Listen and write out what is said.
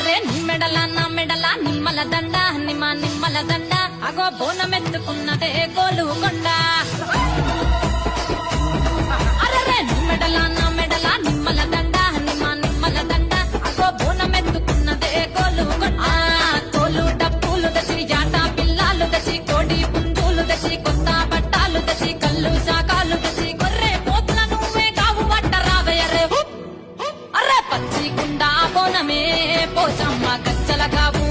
array నిమ్మెడల నా మెడల నిమ్మల దండ నిమ్మల దండ అగో బోనమెత్తుకున్నదే గోలుకొండ అర్రే నిమ్మెడల నా మెడల నిమ్మల దండ నిమ్మల దండ అగో బోనమెత్తుకున్నదే గోలుకొండ తోలు డప్పులు దచి జాట పిల్లాలు దచి కోడి పుంజులు దచి కొత్త బట్టాలు దచి కళ్ళు శాకాలు దచి గొర్రె పోతుల నువ్వే కావు పట్ట రావయ్యరే అర్రే పచ్చి కుండా బోనమే పోచమ్మ గచ్చల కావు